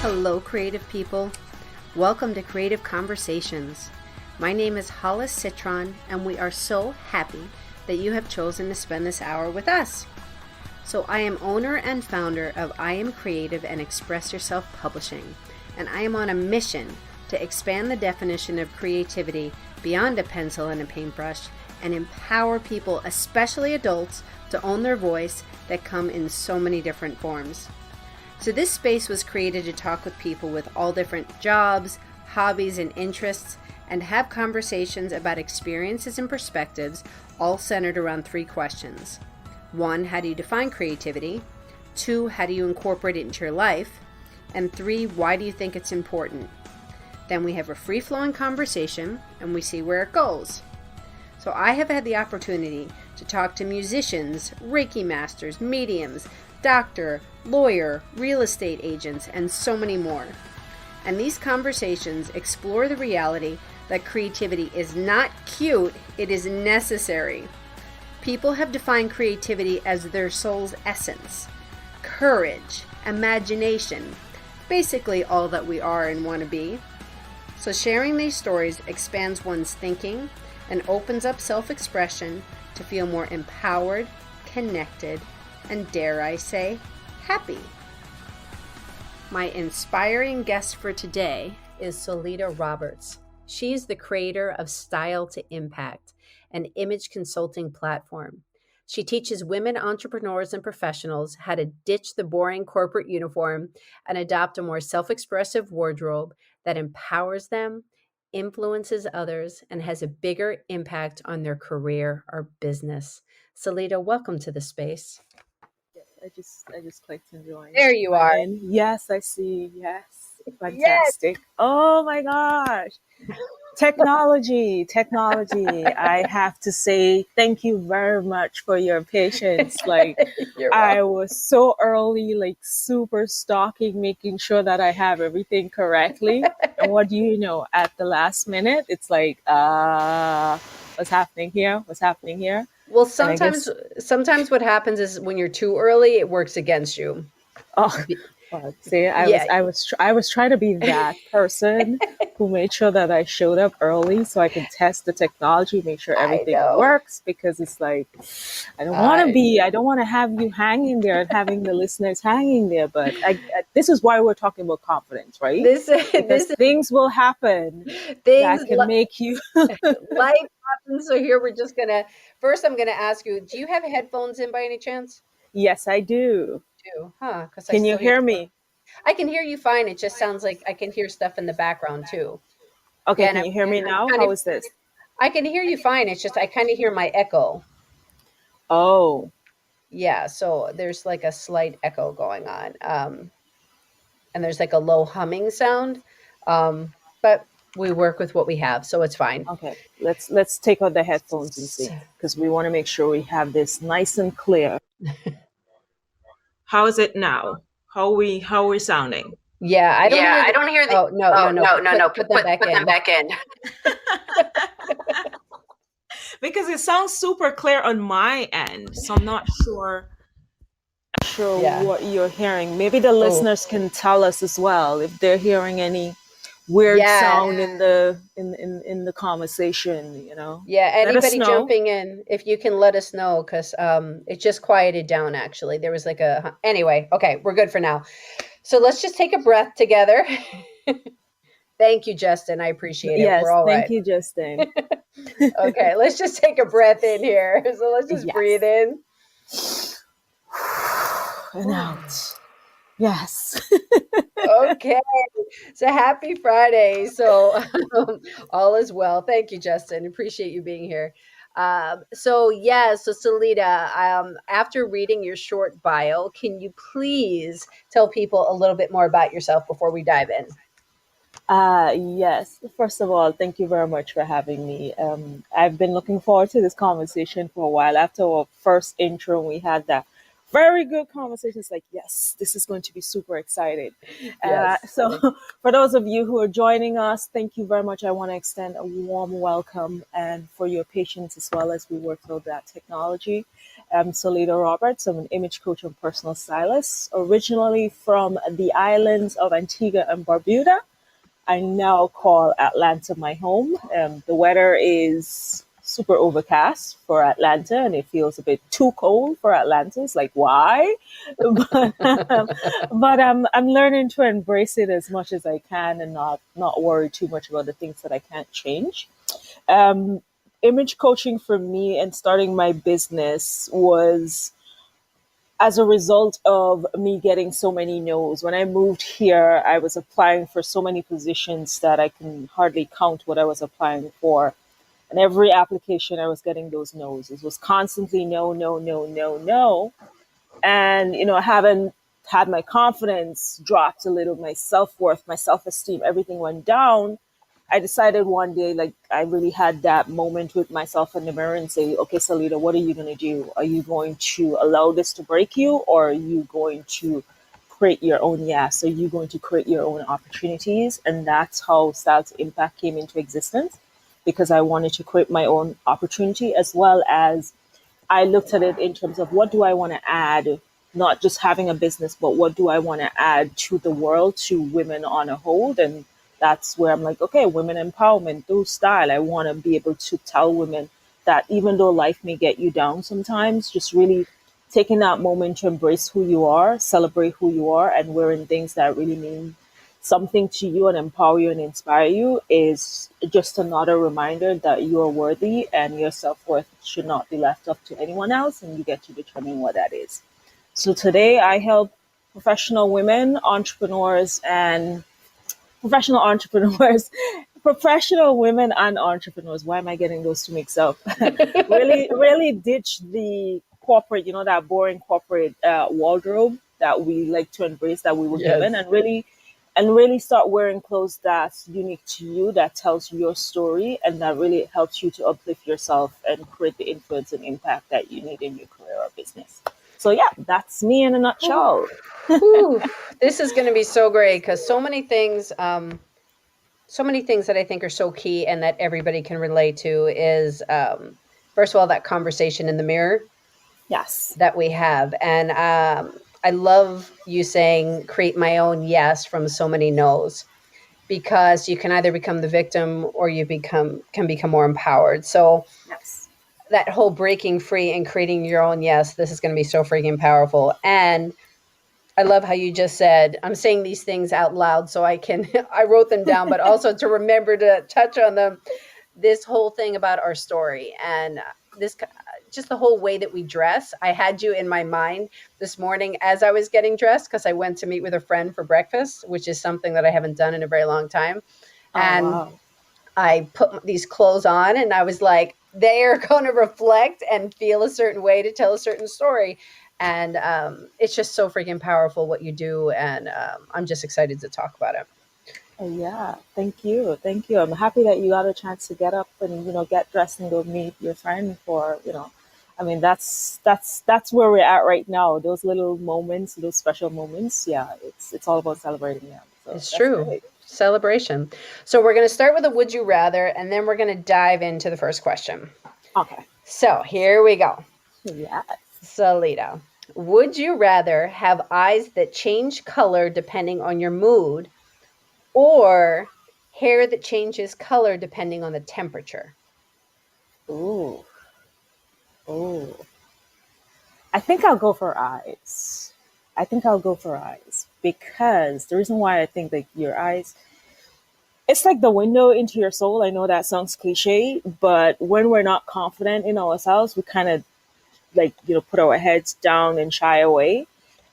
Hello, creative people. Welcome to Creative Conversations. My name is Hollis Citron, and we are so happy that you have chosen to spend this hour with us. So I am owner and founder of I Am Creative and Express Yourself Publishing, and I am on a mission to expand the definition of creativity beyond a pencil and a paintbrush and empower people, especially adults, to own their voice that come in so many different forms. So this space was created to talk with people with all different jobs, hobbies, and interests, and have conversations about experiences and perspectives, all centered around three questions. 1, how do you define creativity? 2, how do you incorporate it into your life? And 3, why do you think it's important? Then we have a free-flowing conversation, and we see where it goes. So I have had the opportunity to talk to musicians, Reiki masters, mediums, doctor, lawyer, real estate agents, and so many more. And these conversations explore the reality that creativity is not cute, it is necessary. People have defined creativity as their soul's essence, courage, imagination, basically all that we are and want to be. So sharing these stories expands one's thinking and opens up self-expression to feel more empowered, connected, and dare I say, happy. My inspiring guest for today is Solita Roberts. She's the creator of Style to Impact, an image consulting platform. She teaches women entrepreneurs and professionals how to ditch the boring corporate uniform and adopt a more self-expressive wardrobe that empowers them, influences others, and has a bigger impact on their career or business. Solita, welcome to the space. I just clicked and joined. There you are. Yes, I see. Yes. Fantastic. Yes. Oh my gosh. Technology. I have to say thank you very much for your patience. Like I was so early, like super stalking, making sure that I have everything correctly. And what do you know? At the last minute, it's like, what's happening here? Well, sometimes what happens is when you're too early, it works against you. Oh, well, see, I was trying to be that person who made sure that I showed up early so I could test the technology, make sure everything works, because it's like I don't want to have you hanging there and having the listeners hanging there. But this is why we're talking about confidence, right? Because things will happen that can make you life happens. So here we're just first I'm gonna ask you, do you have headphones in by any chance? Yes, I do. Huh? Can you hear me? I can hear you fine. It just sounds like I can hear stuff in the background too. Okay, can you hear me now? How is this? I can hear you fine. It's just I kind of hear my echo. Oh. Yeah, so there's like a slight echo going on. And there's like a low humming sound. But we work with what we have, so it's fine. Okay, let's take out the headphones and see, because we want to make sure we have this nice and clear. How is it now? How are we sounding? Yeah, I don't hear the. Oh no! Put them back in. Because it sounds super clear on my end, so I'm not sure what you're hearing. Maybe the listeners can tell us as well if they're hearing any weird sound in the conversation, you know. Yeah, anybody jumping in, if you can let us know, because it just quieted down. Actually, there was like anyway. Okay, we're good for now. So let's just take a breath together. Thank you, Justin. I appreciate it. Yes, we're all right. Thank you, Justin. Okay, let's just take a breath in here. So let's just breathe in and out. Yes. Okay. So happy Friday. So all is well. Thank you, Justin. Appreciate you being here. So Selita, after reading your short bio, can you please tell people a little bit more about yourself before we dive in? Yes. First of all, thank you very much for having me. I've been looking forward to this conversation for a while. After our first intro, we had that very good conversation. It's like, yes, this is going to be super exciting. Yes. So for those of you who are joining us, thank you very much. I want to extend a warm welcome and for your patience as well as we work through that technology. I'm Solita Roberts. I'm an image coach and personal stylist, originally from the islands of Antigua and Barbuda. I now call Atlanta my home. The weather is super overcast for Atlanta, and it feels a bit too cold for Atlanta. It's like, why? But I'm learning to embrace it as much as I can and not worry too much about the things that I can't change. Um, Image coaching for me and starting my business was as a result of me getting so many no's. When I moved here, I was applying for so many positions that I can hardly count what I was applying for. And every application, I was getting those no's. It was constantly no, no, no, no, no. And, I haven't had my confidence dropped a little, my self-worth, my self-esteem, everything went down. I decided one day, like, I really had that moment with myself in the mirror and say, okay, Selita, what are you going to do? Are you going to allow this to break you, or are you going to create your own yes? Are you going to create your own opportunities? And that's how Style to Impact came into existence, because I wanted to create my own opportunity, as well as I looked at it in terms of what do I want to add, not just having a business, but what do I want to add to the world, to women on a whole. And that's where I'm like, okay, women empowerment through style. I want to be able to tell women that even though life may get you down sometimes, just really taking that moment to embrace who you are, celebrate who you are, and wearing things that really mean something to you and empower you and inspire you is just another reminder that you are worthy and your self-worth should not be left up to anyone else, and you get to determine what that is. So today I help professional women, entrepreneurs, and professional entrepreneurs, professional women and entrepreneurs. Why am I getting those two mixed up? Really ditch the corporate, that boring corporate wardrobe that we like to embrace, that we were given, and really start wearing clothes that's unique to you, that tells your story, and that really helps you to uplift yourself and create the influence and impact that you need in your career or business. So yeah, that's me in a nutshell. Ooh, this is going to be so great, because so many things that I think are so key and that everybody can relate to is, first of all, that conversation in the mirror. Yes. That we have. And I love you saying create my own yes from so many no's, because you can either become the victim or you can become more empowered. So yes, that whole breaking free and creating your own yes, this is going to be so freaking powerful. And I love how you just said, I'm saying these things out loud so I wrote them down, but also to remember to touch on them. This whole thing about our story and this, just the whole way that we dress. I had you in my mind this morning as I was getting dressed, because I went to meet with a friend for breakfast, which is something that I haven't done in a very long time. oh And wow, I put these clothes on and I was like, they are going to reflect and feel a certain way to tell a certain story. And it's just so freaking powerful what you do. And I'm just excited to talk about it. yeah, thank you, I'm happy that you got a chance to get up and get dressed and go meet your friend for I mean, that's where we're at right now. Those little moments, those special moments, yeah, it's all about celebrating them. So It's that's true. great. Celebration. So we're going to start with a would you rather, and then we're going to dive into the first question. Okay. So here we go. Yes. Selita, would you rather have eyes that change color depending on your mood, or hair that changes color depending on the temperature? Ooh. Ooh. I think I'll go for eyes. Because the reason why I think like your eyes, it's like the window into your soul. I know that sounds cliche, but when we're not confident in ourselves, we kind of like, put our heads down and shy away.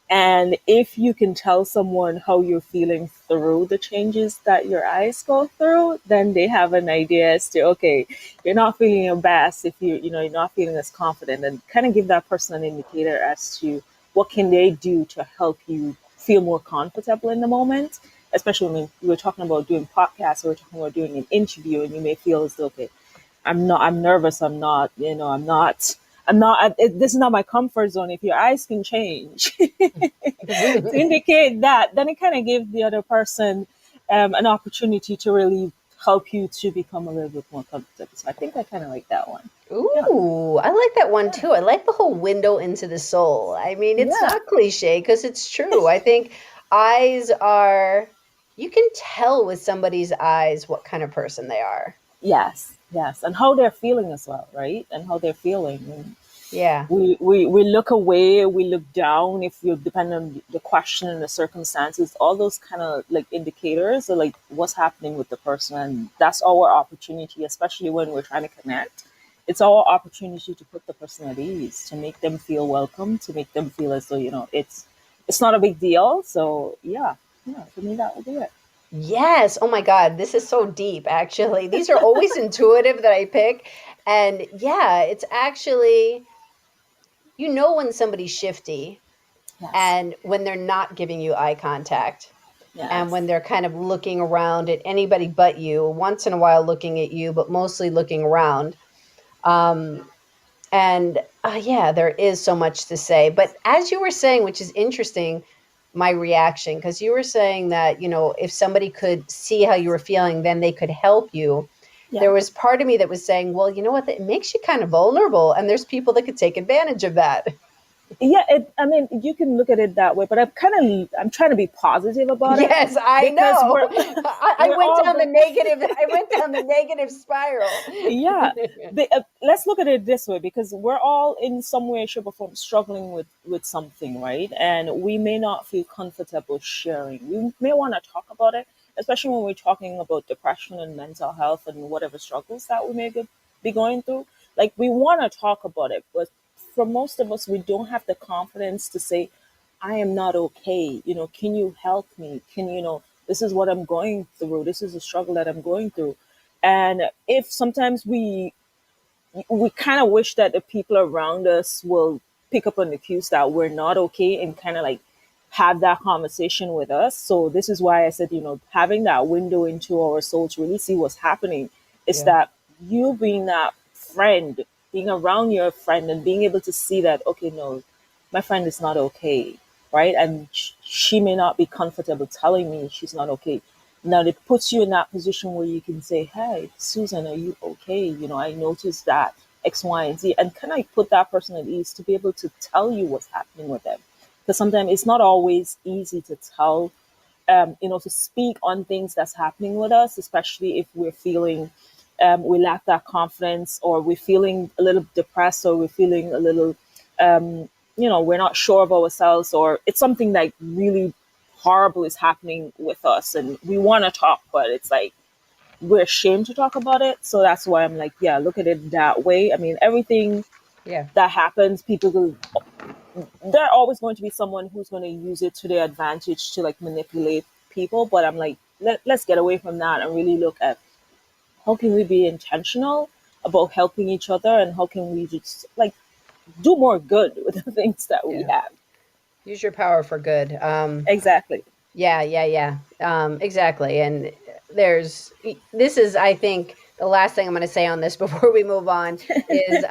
And if you can tell someone how you're feeling through the changes that your eyes go through, then they have an idea as to, okay, you're not feeling your best if you're not feeling as confident, and kind of give that person an indicator as to what can they do to help you feel more comfortable in the moment. Especially when we were talking about doing podcasts, or we're talking about doing an interview, and you may feel as though, okay, I'm nervous. This is not my comfort zone. If your eyes can change to indicate that, then it kind of gives the other person an opportunity to really help you to become a little bit more comfortable. So I think I kind of like that one. Yeah, Ooh, I like that one too. I like the whole window into the soul. I mean, it's yeah, not cliche because it's true. I think eyes are, you can tell with somebody's eyes what kind of person they are. yes, yes, and how they're feeling as well, right? And how they're feeling. And Yeah. we look away, we look down if you depend on the question and the circumstances, all those kind of like indicators are like what's happening with the person. And that's our opportunity, especially when we're trying to connect. It's our opportunity to put the person at ease, to make them feel welcome, to make them feel as though, it's not a big deal. So yeah, for me that would be it. Yes. Oh my God. This is so deep, actually. These are always intuitive that I pick. And yeah, it's actually, you know, when somebody's shifty Yes, and when they're not giving you eye contact and yes, when they're kind of looking around at anybody but you, once in a while looking at you, but mostly looking around. Um, and yeah, there is so much to say. But as you were saying, which is interesting, my reaction, because you were saying that, you know, if somebody could see how you were feeling, then they could help you. yeah. There was part of me that was saying, well, you know what, it makes you kind of vulnerable. And there's people that could take advantage of that. Yeah, I mean, you can look at it that way, but I'm trying to be positive about it Yes, I because know. we're I we're went all down the going. negative. I went down the negative spiral. Yeah, let's look at it this way, because we're all in some way, shape, or form struggling with something, right? And we may not feel comfortable sharing. We may want to talk about it, especially when we're talking about depression and mental health and whatever struggles that we may be going through. Like, we want to talk about it, but for most of us, we don't have the confidence to say, I am not okay. Can you help me? This is what I'm going through. This is a struggle that I'm going through. And if sometimes we kind of wish that the people around us will pick up on the cues that we're not okay and kind of like have that conversation with us. So this is why I said, having that window into our soul to really see what's happening is Yeah. that you being that friend, being around your friend and being able to see that, okay, no, my friend is not okay, right? And she may not be comfortable telling me she's not okay. Now it puts you in that position where you can say, "Hey, Susan, are you okay? I noticed that X, Y, and Z," and can I put that person at ease to be able to tell you what's happening with them? Because sometimes it's not always easy to tell, to speak on things that's happening with us, especially if we're feeling we lack that confidence, or we're feeling a little depressed, or we're feeling a little, we're not sure of ourselves, or it's something like really horrible is happening with us, and we want to talk, but it's like we're ashamed to talk about it. So that's why I'm like, yeah, look at it that way. I mean, everything Yeah. that happens, people will, there always going to be someone who's going to use it to their advantage to like manipulate people. But I'm like, let's get away from that and really look at how can we be intentional about helping each other, and how can we just like do more good with the things that we Yeah. have. Use your power for good. Exactly. Yeah, yeah, yeah. Exactly. And this is, I think, the last thing I'm going to say on this before we move on is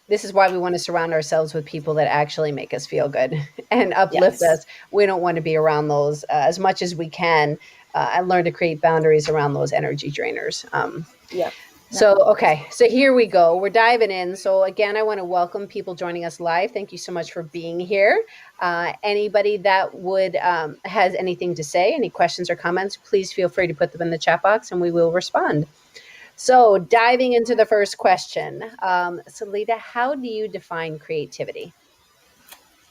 this is why we want to surround ourselves with people that actually make us feel good and uplift Yes. us. We don't want to be around those as much as we can and learn to create boundaries around those energy drainers. Yep. Yep. So, okay, so here we go. We're diving in. So, again, I want to welcome people joining us live. Thank you so much for being here. Anybody that would has anything to say, any questions or comments, please feel free to put them in the chat box and we will respond. So, diving into the first question, Selita, how do you define creativity?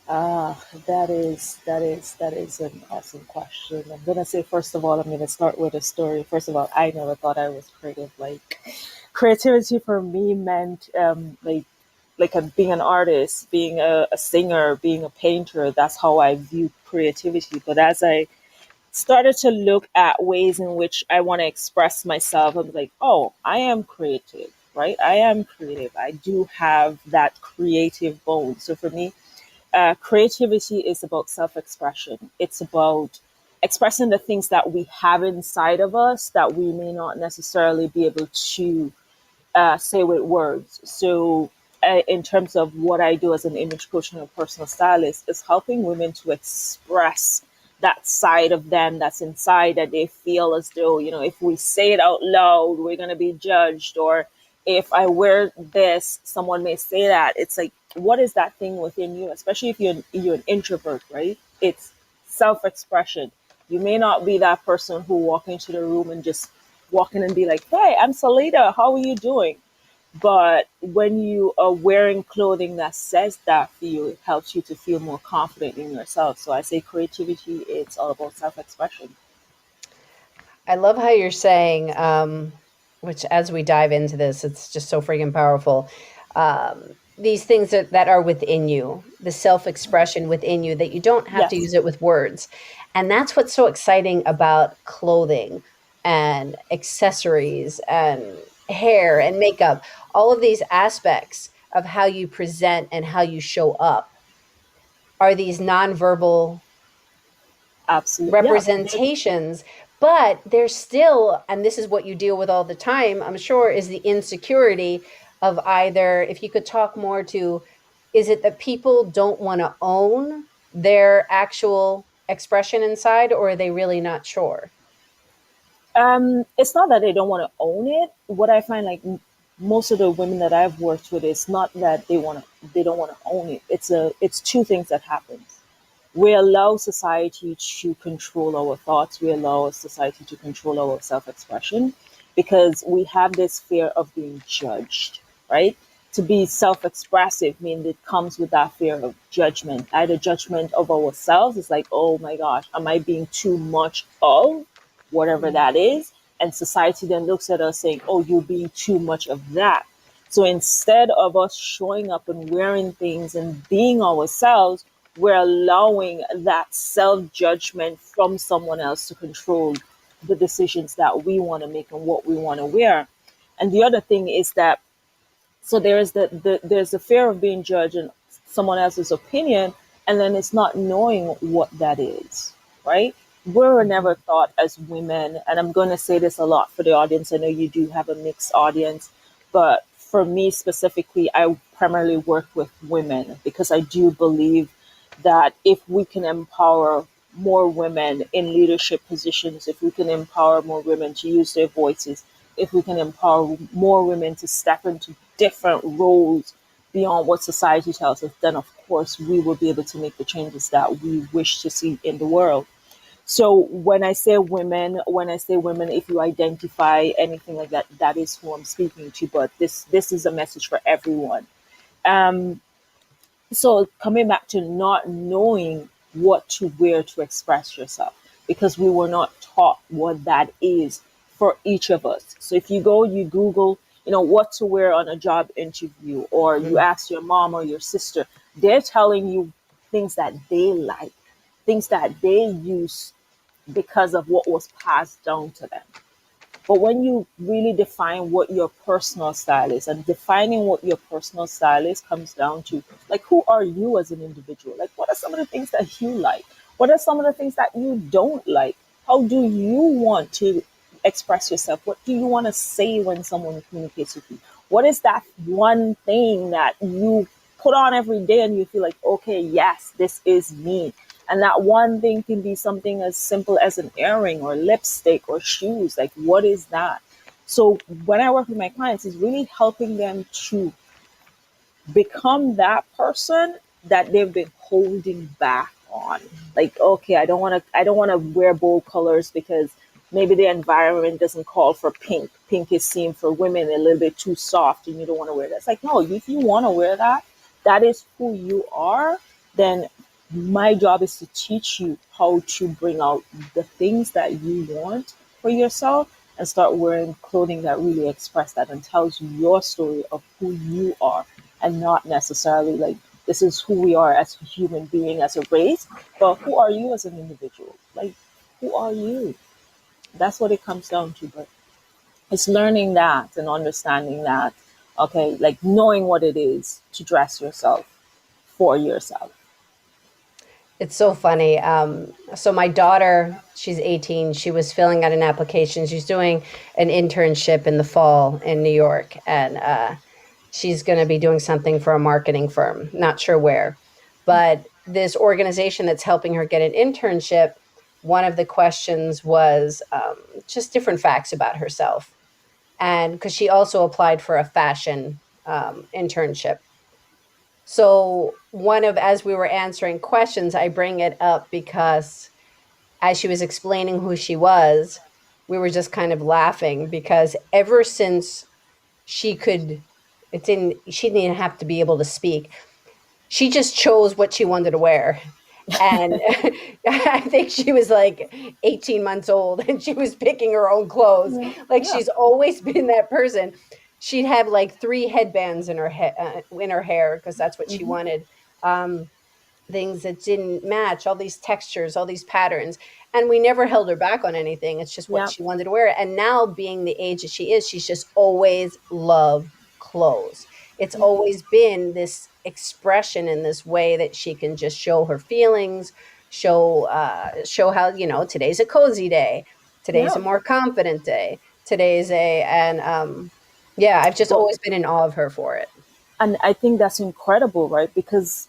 That is an awesome question. I'm gonna say, first of all, I'm gonna start with a story. First of all, I never thought I was creative. Like, creativity for me meant being an artist, being a singer, being a painter. That's how I view creativity. But as I started to look at ways in which I want to express myself, I'm like, oh, I am creative, right? I am creative. I do have that creative bone. So for me, creativity is about self expression. It's about expressing the things that we have inside of us that we may not necessarily be able to say with words. So, in terms of what I do as an image coach and a personal stylist, is helping women to express that side of them that's inside, that they feel as though, if we say it out loud, we're going to be judged, or if I wear this, someone may say that. It's like, what is that thing within you? Especially if you're an introvert, right? It's self-expression. You may not be that person who walk into the room and just walk in and be like, "Hey, I'm Selita. How are you doing?" But when you are wearing clothing that says that for you, it helps you to feel more confident in yourself. So I say creativity, it's all about self-expression. I love how you're saying, which as we dive into this, it's just so freaking powerful. These things that are within you, the self expression within you, that you don't have to Yes, use it with words. And that's what's so exciting about clothing and accessories and hair and makeup, all of these aspects of how you present and how you show up are these nonverbal absolutely. Yeah. representations, but there's still, and this is what you deal with all the time, I'm sure, is the insecurity of either, if you could talk more to, is it that people don't want to own their actual expression inside, or are they really not sure? It's not that they don't want to own it. What I find, like most of the women that I've worked with, it's not that they don't want to own it. It's two things that happen. We allow society to control our thoughts. We allow society to control our self-expression because we have this fear of being judged, right? To be self-expressive means it comes with that fear of judgment, either judgment of ourselves. It's like, oh my gosh, am I being too much of whatever that is? And society then looks at us saying, oh, you're being too much of that. So instead of us showing up and wearing things and being ourselves, we're allowing that self judgment from someone else to control the decisions that we want to make and what we want to wear. And the other thing is that so there's there's the fear of being judged and someone else's opinion, and then it's not knowing what that is, right? We're never taught as women, and I'm going to say this a lot for the audience. I know you do have a mixed audience, but for me specifically, I primarily work with women because I do believe that if we can empower more women in leadership positions, if we can empower more women to use their voices, if we can empower more women to step into different roles beyond what society tells us, then of course we will be able to make the changes that we wish to see in the world. So when I say women, if you identify anything like that, that is who I'm speaking to. But this is a message for everyone. Um, so coming back to not knowing what to wear to express yourself because we were not taught what that is for each of us. So if you go, you Google, what to wear on a job interview, or you Mm. ask your mom or your sister, they're telling you things that they like, things that they use because of what was passed down to them. But when you really define what your personal style is, and defining what your personal style is comes down to, like, who are you as an individual? Like, what are some of the things that you like? What are some of the things that you don't like? How do you want to express yourself? What do you want to say when someone communicates with you? What is that one thing that you put on every day and you feel like, okay, yes, this is me? And that one thing can be something as simple as an earring or lipstick or shoes. Like, what is that? So when I work with my clients, it's really helping them to become that person that they've been holding back on. Like, okay, I don't want to wear bold colors because maybe the environment doesn't call for pink. Pink is seen for women a little bit too soft and you don't want to wear that. It's like, no, if you want to wear that, that is who you are, then my job is to teach you how to bring out the things that you want for yourself and start wearing clothing that really express that and tells you your story of who you are, and not necessarily like this is who we are as a human being, as a race, but who are you as an individual? Like, who are you? That's what it comes down to. But it's learning that and understanding that, okay, like knowing what it is to dress yourself for yourself. It's so funny. So my daughter, she's 18. She was filling out an application. She's doing an internship in the fall in New York, and she's going to be doing something for a marketing firm. Not sure where, but this organization that's helping her get an internship. One of the questions was just different facts about herself. and because she also applied for a fashion internship. So as we were answering questions, I bring it up because as she was explaining who she was, we were just kind of laughing because ever since she could, she didn't even have to be able to speak. She just chose what she wanted to wear. And I think she was like 18 months old and she was picking her own clothes. Yeah. Like Yeah. she's always been that person. She'd have like three headbands in her hair because that's what she Hmm. wanted. Um, Things that didn't match, all these textures, all these patterns. And we never held her back on anything. It's just what Yeah. she wanted to wear. And now, being the age that she is, she's just always loved clothes. It's Yeah. always been this expression in this way that she can just show her feelings, show how, today's a cozy day, today's a Yeah. more confident day, today's a, and yeah, I've just But always been in awe of her for it. and I think that's incredible, right? Because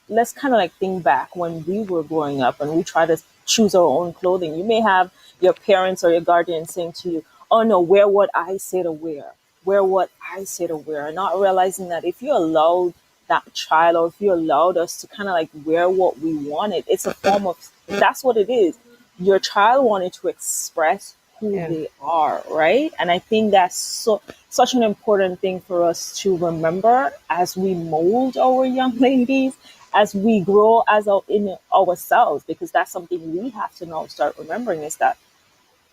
let's kind of like think back when we were growing up and we try to choose our own clothing. You may have your parents or your guardian saying to you, "Oh no, wear what I say to wear. Wear what I say to wear," and not realizing that if you allowed that child or if you allowed us to kind of like wear what we wanted, it's a form of that's what it is. Your child wanted to express who Yeah. they are, right? And I think that's such an important thing for us to remember as we mold our young ladies, as we grow in ourselves, because that's something we have to now start remembering is that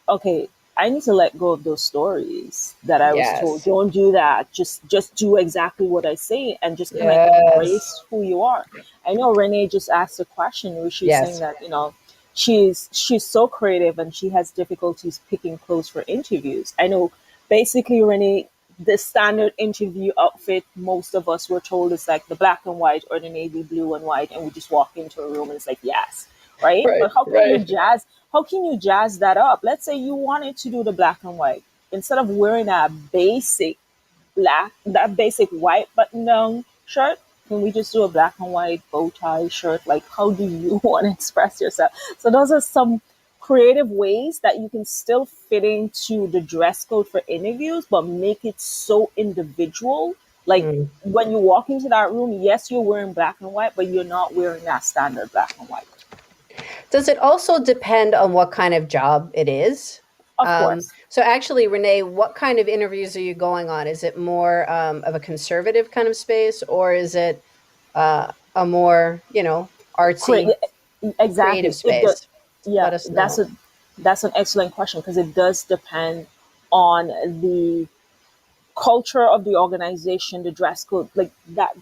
okay, I need to let go of those stories that I was told. Yes. Don't do that. Just do exactly what I say and just kind of like Yes. embrace who you are. I know Renee just asked a question where she's saying Yes. that, she's so creative and she has difficulties picking clothes for interviews. I know basically Renee, the standard interview outfit most of us were told is like the black and white or the navy blue and white, and we just walk into a room and it's like yes, right? Right. But Right. how can you jazz that up? Let's say you wanted to do the black and white. Instead of wearing that basic white button down shirt, can we just do a black and white bow tie shirt? Like, how do you want to express yourself? So those are some creative ways that you can still fit into the dress code for interviews, but make it so individual. Like Mm. when you walk into that room, yes, you're wearing black and white, but you're not wearing that standard black and white. Does it also depend on what kind of job it is? Of course. So, actually, Renee, what kind of interviews are you going on? Is it more of a conservative kind of space, or is it a more, Create artsy, creative exactly. space? Yeah, Let us know. that's an excellent question because it does depend on the culture of the organization, the dress code, like that.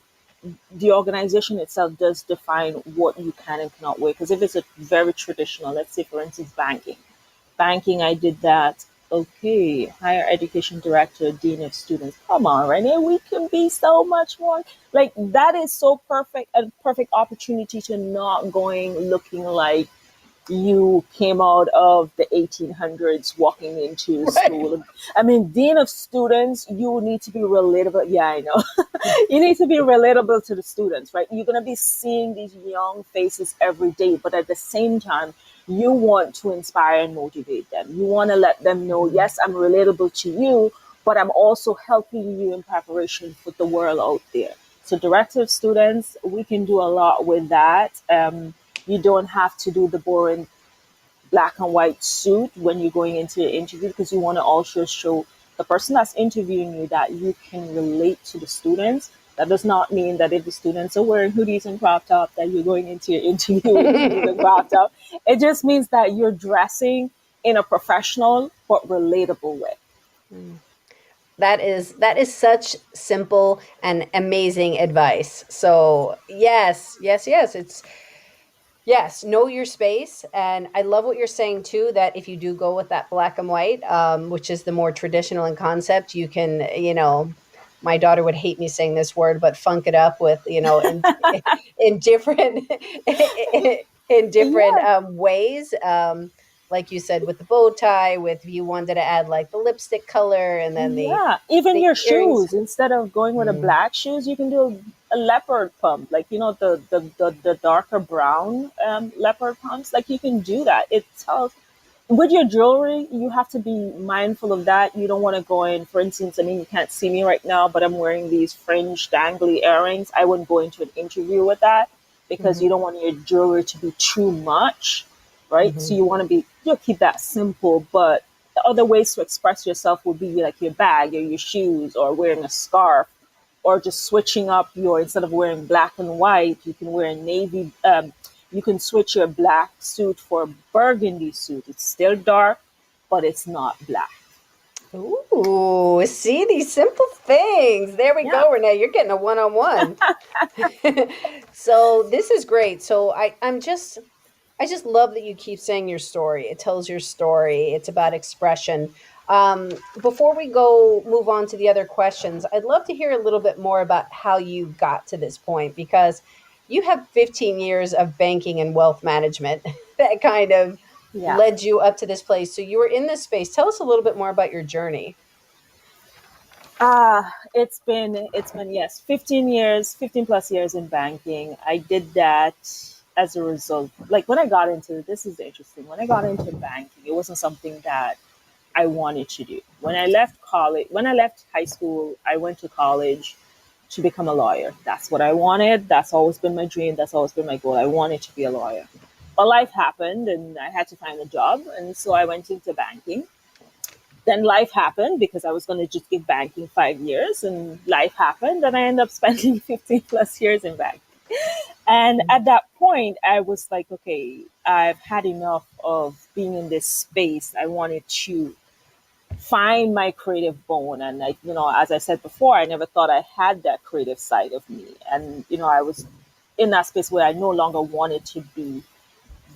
The organization itself does define what you can and cannot wear. Because if it's a very traditional, let's say for instance, banking, I did that. Okay, higher education director, dean of students. Come on, Renee, we can be so much more. Like that is so perfect, a perfect opportunity to not going looking like you came out of the 1800s walking into Right. school. I mean, dean of students, you need to be relatable. Yeah, I know. You need to be relatable to the students, right? You're going to be seeing these young faces every day, but at the same time, you want to inspire and motivate them. You want to let them know, Mhm. yes, I'm relatable to you, but I'm also helping you in preparation for the world out there. So, director of students, we can do a lot with that. You don't have to do the boring black and white suit when you're going into your interview because you want to also show the person that's interviewing you that you can relate to the students. That does not mean that if the students are wearing hoodies and crop top that you're going into your interview with hoodies and crop top. It just means that you're dressing in a professional but relatable way. Mm. That is such simple and amazing advice. So yes, yes, yes. Yes, know your space. And I love what you're saying too, that if you do go with that black and white, which is the more traditional in concept, you can, my daughter would hate me saying this word, but funk it up with, in different, in different Yeah, ways. Like you said, with the bow tie, with if you wanted to add like the lipstick color and then yeah. Even the your earrings. shoes, instead of going with a Mm. black shoes, you can do a leopard pump, like the darker brown leopard pumps. Like you can do that. It tells. with your jewelry, you have to be mindful of that. You don't want to go in, for instance, I mean, you can't see me right now, but I'm wearing these fringe dangly earrings. I wouldn't go into an interview with that because Mm-hmm. you don't want your jewelry to be too much, right? So Mm-hmm. you want to be, you'll keep that simple, but the other ways to express yourself would be like your bag or your shoes or wearing a scarf or just switching up your, instead of wearing black and white, you can wear a navy, you can switch your black suit for a burgundy suit. It's still dark, but it's not black. Ooh, see these simple things. There we Yeah. go, Renee. You're getting a one-on-one. So this is great. So I just love that you keep saying your story. It tells your story. It's about expression. Before we go move on to the other questions, I'd love to hear a little bit more about how you got to this point because you have 15 years of banking and wealth management that kind of Yeah. led you up to this place. So you were in this space. Tell us a little bit more about your journey. It's been yes, 15 years, 15 plus years in banking. I did that as a result. Like when I got into this is interesting. When I got into banking, it wasn't something that I wanted to do. When I left high school, I went to college to become a lawyer. That's what I wanted. That's always been my dream. That's always been my goal. I wanted to be a lawyer. But life happened and I had to find a job. And so I went into banking. Then life happened because I was going to just give banking 5 years. And life happened and I ended up spending 15 plus years in banking. And at that point, I was like, okay, I've had enough of being in this space. I wanted to find my creative bone. And like, as I said before, I never thought I had that creative side of me. And, I was in that space where I no longer wanted to be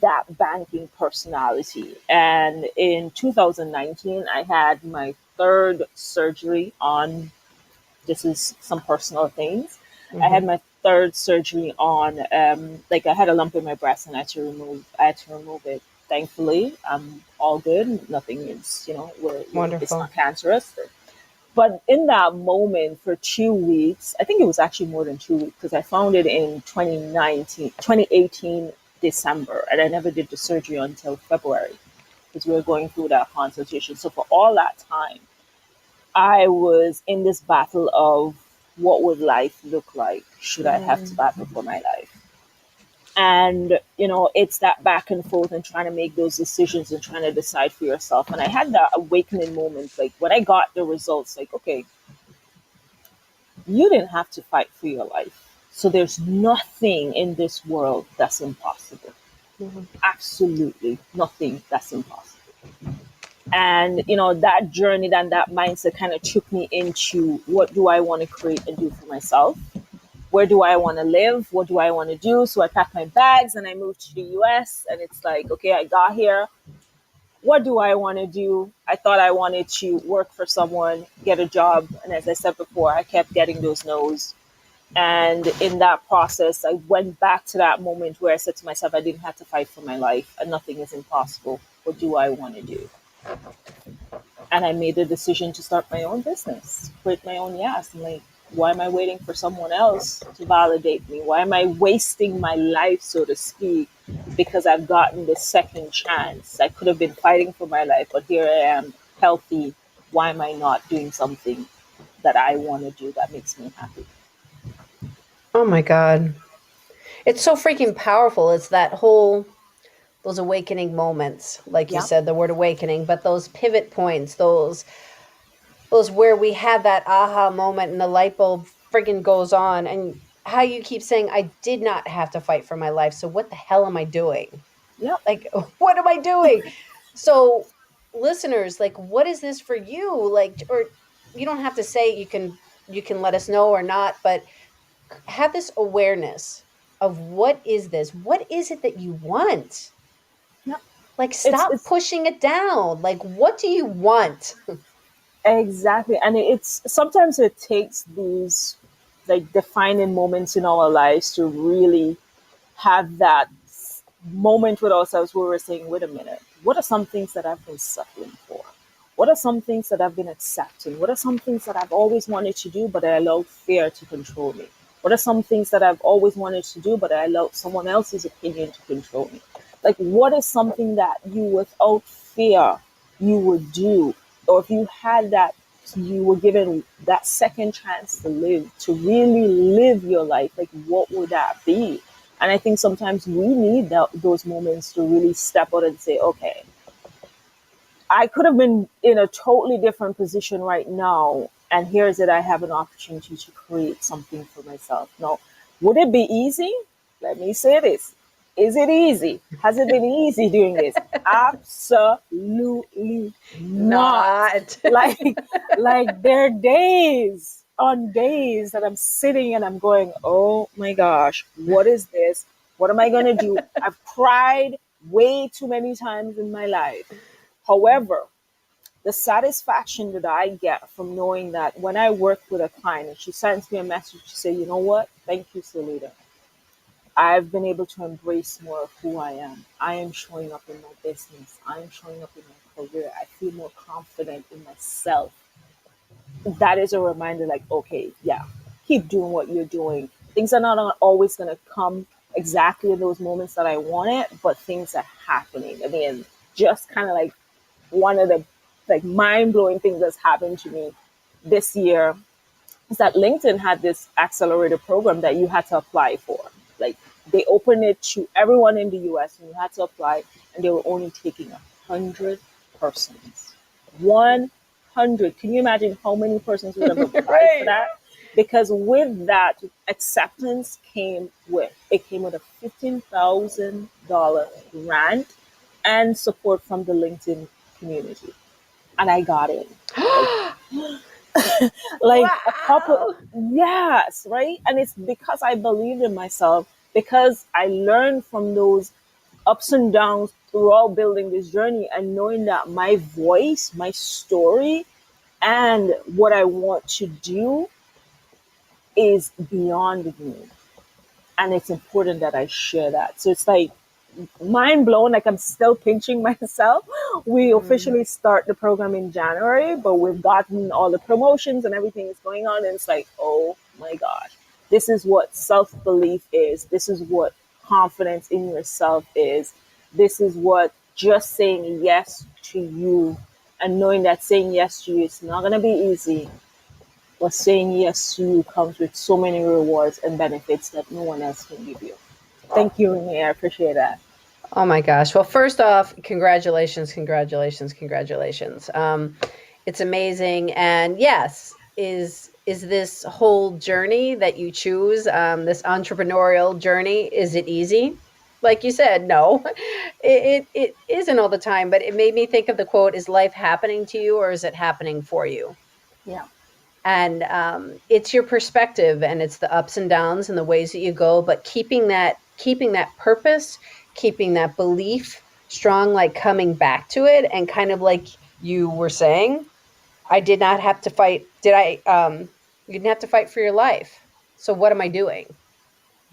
that banking personality. And in 2019, I had my third surgery on, this is some personal things. I had Mm-hmm. my third surgery on, like I had a lump in my breast and I had to remove it. Thankfully, I'm all good. Nothing is, it's Wonderful. not cancerous. But in that moment for 2 weeks, I think it was actually more than 2 weeks because I found it in 2018 December, and I never did the surgery until February because we were going through that consultation. So for all that time, I was in this battle of what would life look like should I have to Mm. battle for my life. And it's that back and forth and trying to make those decisions and trying to decide for yourself. And I had that awakening moment, like when I got the results, like, okay, you didn't have to fight for your life, so there's nothing in this world that's impossible. Mhm. Absolutely nothing that's impossible. And that journey and that mindset kind of took me into, what do I want to create and do for myself? Where do I want to live? What do I want to do? So I packed my bags and I moved to the US. And it's like, okay, I got here. What do I want to do? I thought I wanted to work for someone, get a job. And as I said before, I kept getting those no's. And in that process, I went back to that moment where I said to myself, I didn't have to fight for my life and nothing is impossible. What do I want to do? And I made the decision to start my own business, create my own yes. I'm like, why am I waiting for someone else to validate me? Why am I wasting my life, so to speak, because I've gotten the second chance? I could have been fighting for my life, but here I am, healthy. Why am I not doing something that I want to do that makes me happy? Oh my God. It's so freaking powerful. It's that whole those awakening moments, like you Yeah, said, the word awakening, but those pivot points, those where we have that aha moment and the light bulb friggin' goes on, and how you keep saying, I did not have to fight for my life. So what the hell am I doing? yeah, Like, what am I doing? So, listeners, like, what is this for you? Like, or you don't have to say, you can let us know or not, but have this awareness of what is this? What is it that you want? yeah. Like, It's stop it's pushing it down. Like, what do you want? exactly, and it's sometimes it takes these like defining moments in our lives to really have that moment with ourselves where we're saying, wait a minute, what are some things that I've been suffering for? What are some things that I've been accepting? What are some things that I've always wanted to do, but I allowed fear to control me? What are some things that I've always wanted to do, but I allowed someone else's opinion to control me? Like, what is something that you, without fear, you would do? Or if you had that, you were given that second chance to live, to really live your life, like, what would that be? And I think sometimes we need those moments to really step out and say, okay, I could have been in a totally different position right now. And here's it, I have an opportunity to create something for myself. Now, would it be easy? Let me say this. Is it easy? Has it been easy doing this? Absolutely not. Not. Like there are days on days that I'm sitting and I'm going, oh my gosh, what is this? What am I going to do? I've cried way too many times in my life. However, the satisfaction that I get from knowing that when I work with a client and she sends me a message to say, you know what, thank you, Selita. I've been able to embrace more of who I am. I am showing up in my business. I am showing up in my career. I feel more confident in myself. That is a reminder, like, okay, yeah, keep doing what you're doing. Things are not always going to come exactly in those moments that I want it, but things are happening. I mean, just kind of like one of the like mind-blowing things that's happened to me this year is that LinkedIn had this accelerator program that you had to apply for. Like, they opened it to everyone in the US and you had to apply, and they were only taking 100 persons. 100. Can you imagine how many persons would have applied Right. for that? Because with that acceptance came with a $15,000 grant and support from the LinkedIn community. And I got in. Like a couple, Wow. yes, right? And it's because I believed in myself, because I learned from those ups and downs throughout building this journey, and knowing that my voice, my story, and what I want to do is beyond me. And it's important that I share that. So it's like mind blown, like I'm still pinching myself. We officially start the program in January, but we've gotten all the promotions and everything is going on, and it's like, oh my gosh, this is what self-belief is. This is what confidence in yourself is. This is what just saying yes to you, and knowing that saying yes to you is not going to be easy, but saying yes to you comes with so many rewards and benefits that no one else can give you. Thank you, Renee. I appreciate that. Oh my gosh. Well, first off, congratulations, congratulations, congratulations. It's amazing. And yes, is this whole journey that you choose, this entrepreneurial journey, is it easy? Like you said, no, it isn't all the time, but it made me think of the quote, is life happening to you or is it happening for you? Yeah. And it's your perspective and it's the ups and downs and the ways that you go, but keeping that purpose, keeping that belief strong, like coming back to it, and kind of like you were saying, I did not have to fight. You didn't have to fight for your life, so what am I doing?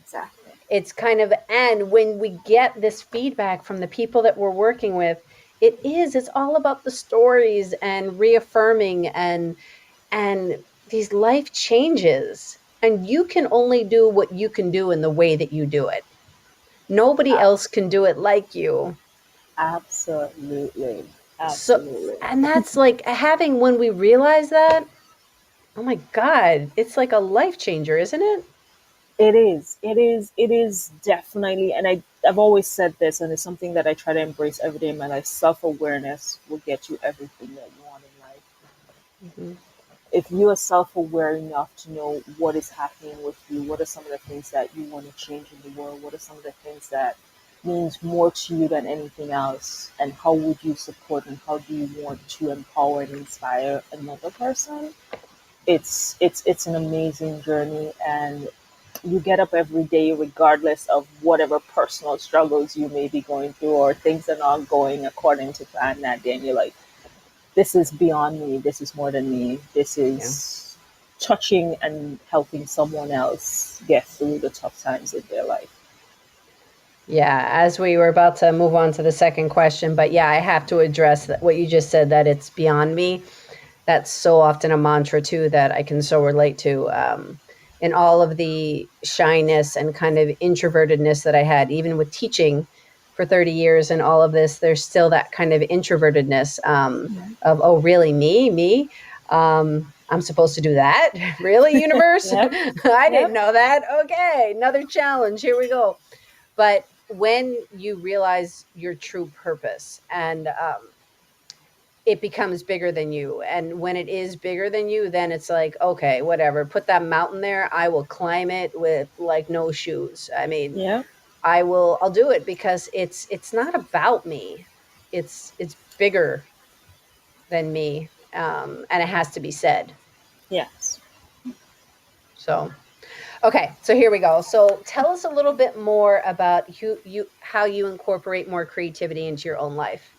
Exactly. It's kind of, and when we get this feedback from the people that we're working with, it's all about the stories and reaffirming and these life changes, and you can only do what you can do in the way that you do it. Nobody else can do it like you. Absolutely. So, Absolutely. and that's like having, when we realize that, oh my God, it's like a life changer, isn't it? It is. It is. It is definitely. And I've always said this, and it's something that I try to embrace every day in my life. Self awareness will get you everything that you want in life. Mm-hmm. If you are self aware enough to know what is happening with you, what are some of the things that you want to change in the world, what are some of the things that means more to you than anything else, and how would you support and how do you want to empower and inspire another person? It's an amazing journey, and you get up every day regardless of whatever personal struggles you may be going through or things are not going according to plan that day, and you're like, this is beyond me, this is more than me, this Yeah. is touching and helping someone else get through the tough times in their life. Yeah, as we were about to move on to the second question, but yeah, I have to address that, what you just said, that it's beyond me. That's so often a mantra too that I can so relate to. In all of the shyness and kind of introvertedness that I had, even with teaching, for 30 years and all of this, there's still that kind of introvertedness Yeah. of, oh, really, me? I'm supposed to do that? Really, universe? Yep. I didn't Yep. know that. Okay, another challenge. Here we go. But when you realize your true purpose and it becomes bigger than you. And when it is bigger than you, then it's like, okay, whatever, put that mountain there. I will climb it with like no shoes. I mean, Yep. I'll do it because it's not about me. It's bigger than me. And it has to be said. Yes. So, okay, so here we go. So tell us a little bit more about how you incorporate more creativity into your own life.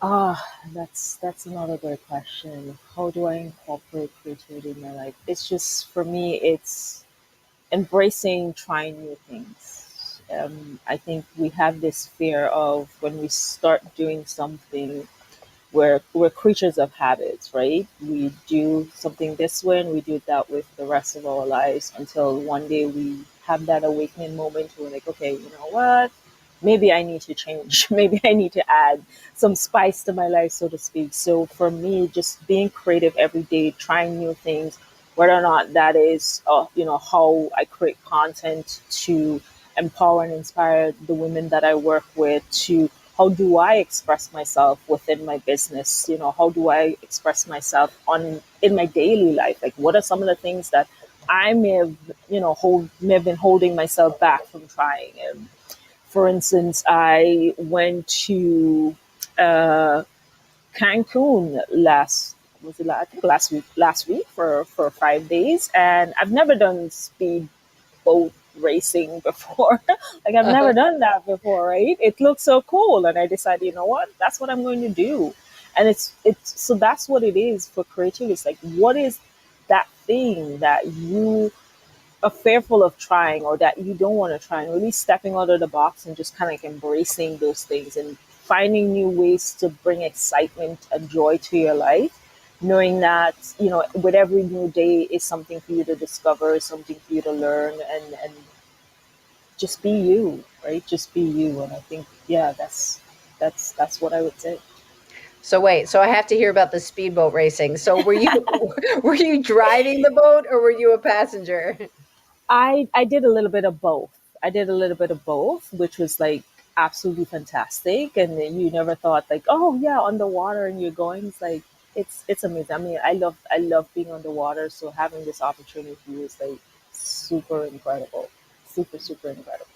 Ah, that's another great question. How do I incorporate creativity in my life? It's just for me, it's embracing trying new things. I think we have this fear of when we start doing something, we're creatures of habits, right? We do something this way and we do that with the rest of our lives until one day we have that awakening moment where we're like, okay, you know what? Maybe I need to change. Maybe I need to add some spice to my life, so to speak. So for me, just being creative every day, trying new things, whether or not that is, how I create content to empower and inspire the women that I work with, to how do I express myself within my business? How do I express myself in my daily life? Like, what are some of the things that I may have been holding myself back from trying? For instance, I went to uh, Cancun I think last week for 5 days, and I've never done speed boat racing before. Like, I've never done that before, right? It looks so cool, and I decided, you know what, that's what I'm going to do. And it's so that's what it is for creativity. It's like, what is that thing that you are fearful of trying or that you don't want to try, and really stepping out of the box and just kind of like embracing those things and finding new ways to bring excitement and joy to your life, knowing that with every new day is something for you to discover, something for you to learn, and just be you, right? Just be you. And I think, yeah, that's what I would say. So wait, so I have to hear about the speedboat racing. So were you were you driving the boat or were you a passenger? I did a little bit of both. I did a little bit of both, which was like absolutely fantastic. And then you never thought like, oh yeah, underwater and you're going. It's like it's amazing. I mean, I love being underwater. So having this opportunity is like super incredible, super incredible.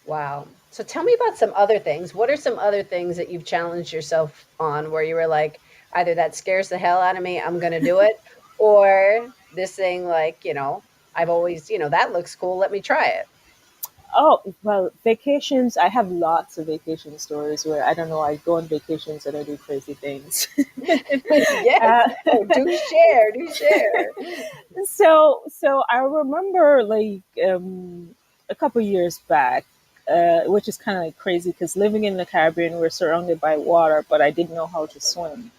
Wow. So tell me about some other things. What are some other things that you've challenged yourself on where you were like, either that scares the hell out of me, I'm going to do it, or this thing like, I've always, that looks cool, let me try it. Oh, well, vacations. I have lots of vacation stories where I don't know. I go on vacations and I do crazy things. Yes. uh, Oh, do share, do share. so I remember like a couple years back, which is kind of like crazy because living in the Caribbean, we're surrounded by water, but I didn't know how to swim.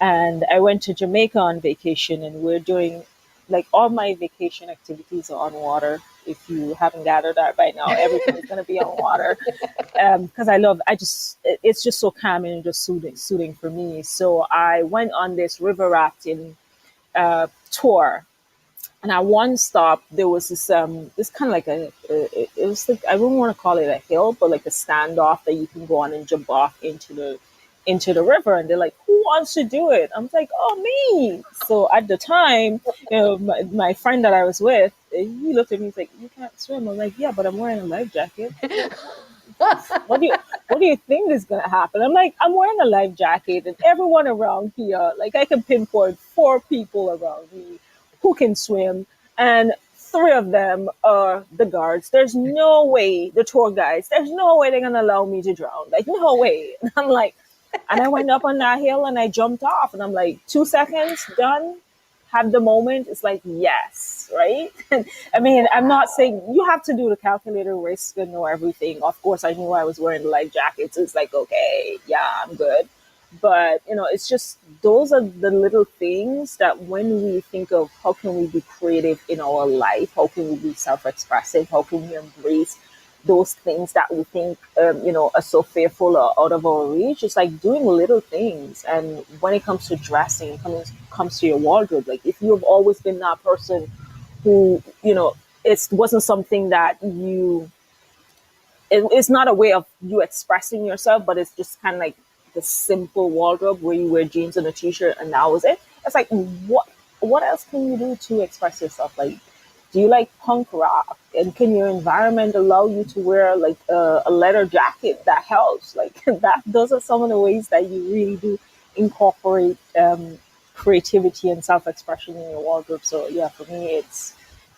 And I went to Jamaica on vacation, and we're doing like all my vacation activities are on water. If you haven't gathered that by now, everything is going to be on water because it's just so calming and just soothing for me. So I went on this river rafting tour, and at one stop there was this kind of like it was like, I wouldn't want to call it a hill, but like a standoff that you can go on and jump off into the river. And they're like, who wants to do it? I'm like, oh, me. So at the time, my friend that I was with, he looked at me, he's like, you can't swim. I'm like, yeah, but I'm wearing a life jacket. What do you think is gonna happen? I'm like, I'm wearing a life jacket, and everyone around here, like, I can pinpoint 4 people around me who can swim, and 3 of them are the guards. There's no way, the tour guides, there's no way they're gonna allow me to drown. Like, no way. And I'm like, and I went up on that hill and I jumped off, and I'm like, 2 seconds, done. Have the moment. It's like, yes, right? And I mean, I'm not saying you have to do the calculator risk and know everything. Of course, I knew I was wearing the life jacket, so it's like, okay, yeah, I'm good. But it's just those are the little things that when we think of how can we be creative in our life, how can we be self-expressive, how can we embrace those things that we think, are so fearful or out of our reach. It's like doing little things. And when it comes to dressing, comes to your wardrobe, like if you've always been that person who, it wasn't something that it's not a way of you expressing yourself, but it's just kind of like the simple wardrobe where you wear jeans and a t-shirt and that was it. It's like, what else can you do to express yourself? Like, do you like punk rock? And can your environment allow you to wear like a leather jacket that helps? Like that, those are some of the ways that you really do incorporate creativity and self-expression in your wardrobe. So yeah, for me,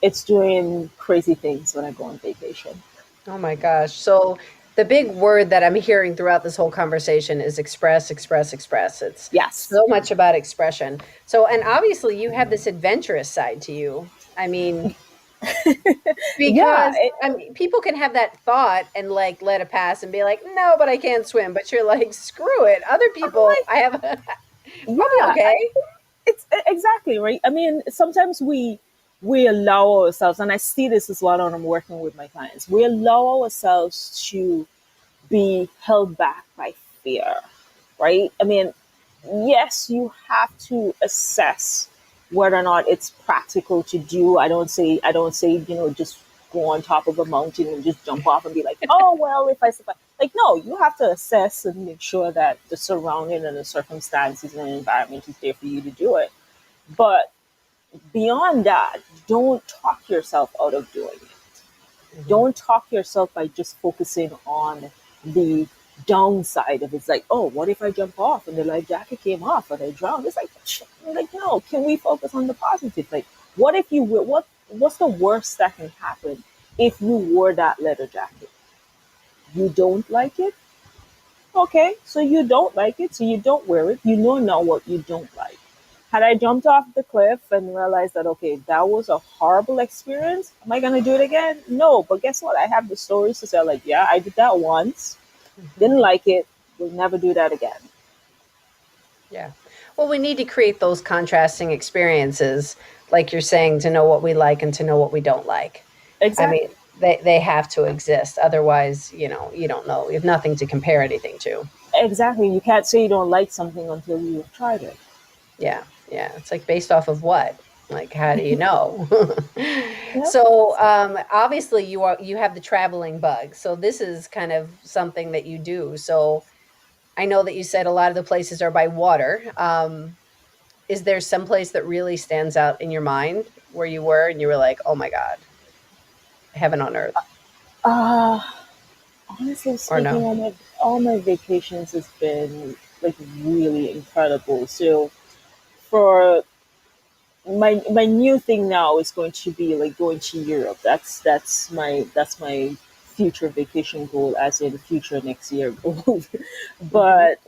it's doing crazy things when I go on vacation. Oh my gosh. So the big word that I'm hearing throughout this whole conversation is express, express, express. It's Yes. so much about expression. So, and obviously you have this adventurous side to you. I mean, Yeah. because I mean, people can have that thought and like let it pass and be like, no, but I can't swim. But you're like, screw it. Other I'm people, like, I have, yeah, I'll be okay. it's exactly right. I mean, sometimes we allow ourselves, and I see this as well when I'm working with my clients. We allow ourselves to be held back by fear, right? I mean, yes, you have to assess whether or not it's practical to do. I don't say, just go on top of a mountain and just jump off and be like, oh well, if I survive. Like, no, you have to assess and make sure that the surrounding and the circumstances and the environment is there for you to do it. But beyond that, don't talk yourself out of doing it. Mhm. Don't talk yourself by just focusing on the downside of it. It's like, oh, what if I jump off and the life jacket came off and I drowned? It's like, like, no, can we focus on the positive? Like, what if you what's the worst that can happen if you wore that leather jacket? You don't like it? Okay, so you don't like it, so you don't wear it. You know now what you don't like. Had I jumped off the cliff and realized that, okay, that was a horrible experience, am I going to do it again? No, but guess what? I have the stories to say, like, yeah, I did that once, Mhm. didn't like it, will never do that again. Yeah. Well, we need to create those contrasting experiences, like you're saying, to know what we like and to know what we don't like. I mean, Exactly. they have to exist. Otherwise, you don't know. You have nothing to compare anything to. Exactly. You can't say you don't like something until you've tried it. Yeah. Yeah. It's like based off of what? Like, how do you know? Yep. So, obviously you have the traveling bug. So this is kind of something that you do. So I know that you said a lot of the places are by water. Is there some place that really stands out in your mind where you were and you were like, "Oh my god, heaven on earth," Uh, Honestly or speaking, no? all my vacations has been like really incredible. So for my new thing now is going to be like going to Europe. That's my future vacation goal, as in future next year goal. Mhm. But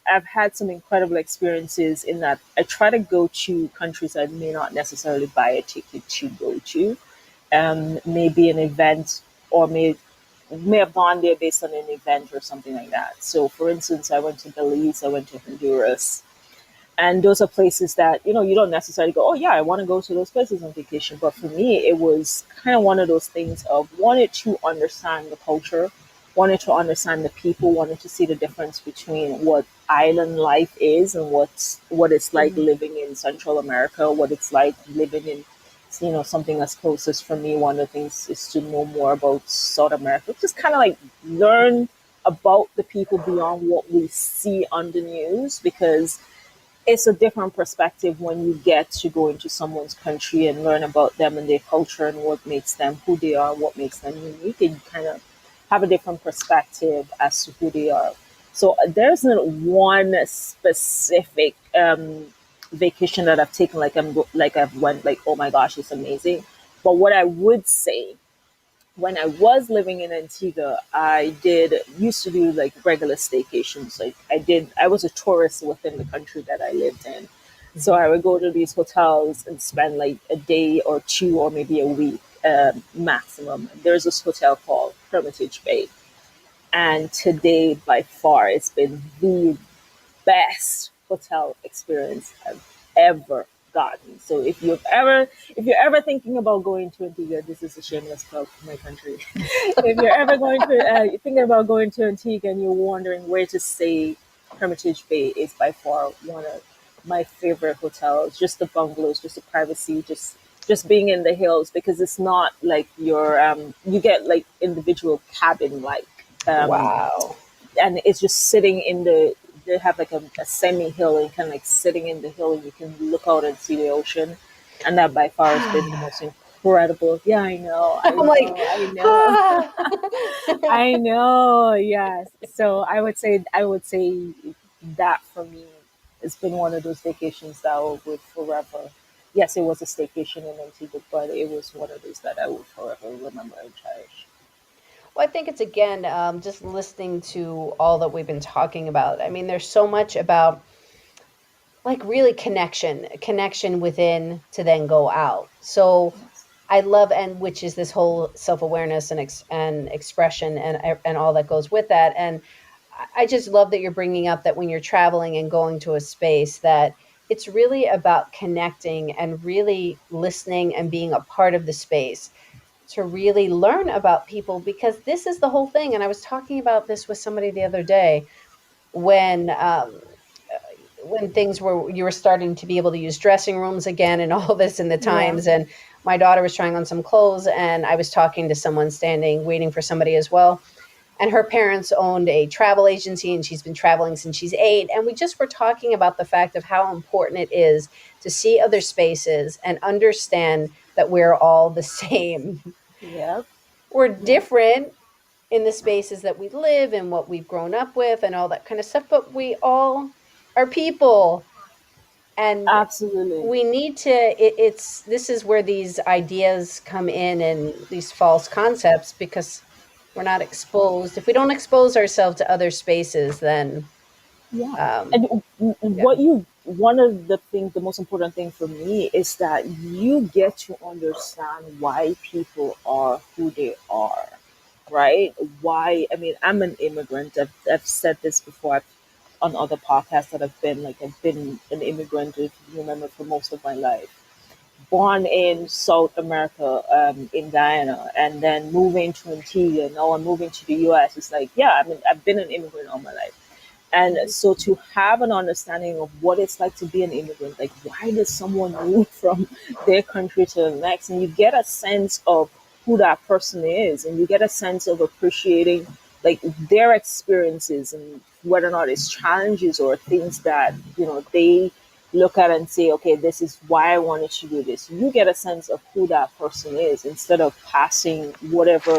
I've had some incredible experiences in that I try to go to countries I may not necessarily buy a ticket to go to. Maybe an event, or may have gone there based on an event or something like that. So, for instance, I went to Belize, I went to Honduras, and those are places that you don't necessarily go, oh yeah, I want to go to those places on vacation. But for me, it was kind of one of those things of wanted to understand the culture, wanted to understand the people, wanted to see the difference between what island life is and what it's like Mhm. living in Central America, what it's like living in something as close as, for me, one of the things is to know more about South America, just kind of like learn about the people beyond what we see on the news, because it's a different perspective when you get to go into someone's country and learn about them and their culture and what makes them who they are, what makes them unique, and you kind of have a different perspective as to who they are. So there's not one specific vacation that I've taken like I've went like, oh my gosh, it's amazing. But what I would say, when I was living in Antigua, I did used to do like regular staycations. Like I was a tourist within the country that I lived in. So Mhm. I would go to these hotels and spend like a day or two or maybe a week maximum. There's this hotel called Hermitage Bay. And today, by far, it's been the best hotel experience I've ever gotten. So if you're ever thinking about going to Antigua, this is a shameless plug for my country. If you're ever thinking about going to Antigua and you're wondering where to stay, Hermitage Bay is by far one of my favorite hotels. Just the bungalows, just the privacy, just being in the hills, because it's not like you get like individual cabin like, um Wow. and it's just sitting in they have like a semi hill, and kind of like sitting in the hill, and you can look out and see the ocean, and that by far has been the most incredible. Yeah, I know, I I'm like, know, I know. ah. I know, yes. So I would say that for me, it's been one of those vacations that I would forever. Yes, it was a staycation in Antigua, but it was one of those that I would forever remember and cherish. Well, I think it's again just listening to all that we've been talking about. I mean, there's so much about like really connection within to then go out. So I love, and which is this whole self awareness and expression and all that goes with that. And I just love that you're bringing up that when you're traveling and going to a space, that it's really about connecting and really listening and being a part of the space to really learn about people, because this is the whole thing. And I was talking about this with somebody the other day when things were you were starting to be able to use dressing rooms again and all this in the Yeah. times, and my daughter was trying on some clothes and I was talking to someone standing waiting for somebody as well, and her parents owned a travel agency and she's been traveling since she's 8, and we just were talking about the fact of how important it is to see other spaces and understand that we're all the same. Yep. We're Yep. different in the spaces that we live and what we've grown up with and all that kind of stuff, but we all are people. And Absolutely. we need to it's this is where these ideas come in and these false concepts, because we're not exposed. If we don't expose ourselves to other spaces, then Yeah. um And yeah. one of the things, the most important thing for me is that you get to understand why people are who they are, right? Why, I mean, I'm an immigrant. I've said this before on other podcasts that I've been an immigrant, if you remember, for most of my life. Born in South America, in Guyana, and then moving to Antigua. Now I'm moving to the US. It's like, yeah, I mean, I've been an immigrant all my life. And Mhm. so to have an understanding of what it's like to be an immigrant, like why does someone move from their country to the next? And you get a sense of who that person is, and you get a sense of appreciating like their experiences, and whether or not it's challenges or things that, they look at and say, okay, this is why I wanted to do this. You get a sense of who that person is instead of passing whatever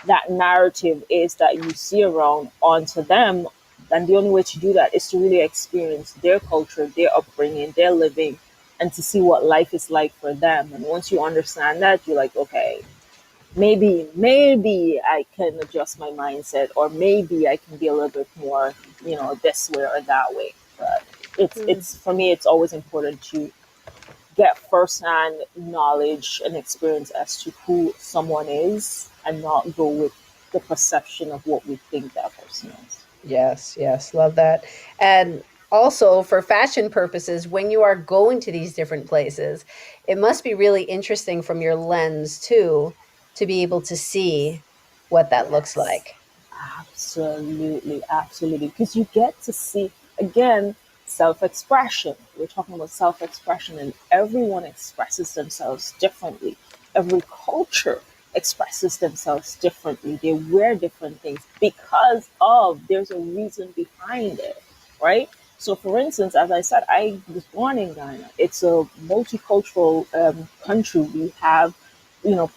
that narrative is that you see around onto them. And the only way to do that is to really experience their culture, their upbringing, their living, and to see what life is like for them. And once you understand that, you're like, okay, maybe I can adjust my mindset, or maybe I can be a little bit more, this way or that way. But Mm. it's for me, it's always important to get firsthand knowledge and experience as to who someone is, and not go with the perception of what we think that person is. Yes, yes, love that. And also for fashion purposes, when you are going to these different places, it must be really interesting from your lens too, to be able to see what that looks Yes. like. Absolutely, absolutely. Because you get to see, again, self expression. We're talking about self expression, and everyone expresses themselves differently. Every culture expresses themselves differently. They wear different things because there's a reason behind it, right? So, for instance, as I said, I was born in Ghana. It's a multicultural country. We have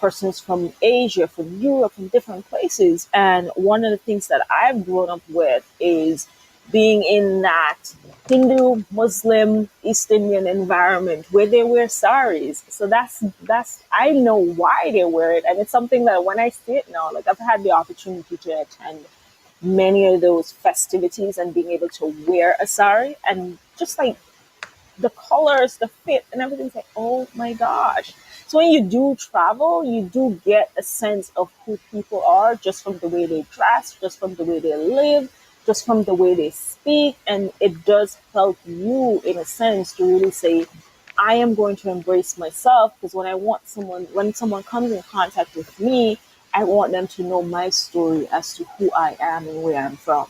persons from Asia, from Europe, from different places. And one of the things that I've grown up with is being in that Hindu, Muslim, East Indian environment where they wear saris. So that's I know why they wear it, and it's something that when I see it now, like I've had the opportunity to attend many of those festivities and being able to wear a sari, and just like the colors, the fit, and everything's like, oh my gosh. So when you do travel, you do get a sense of who people are just from the way they dress, just from the way they live, just from the way they speak. And it does help you, in a sense, to really say, I am going to embrace myself, because when someone comes in contact with me, I want them to know my story as to who I am and where I'm from.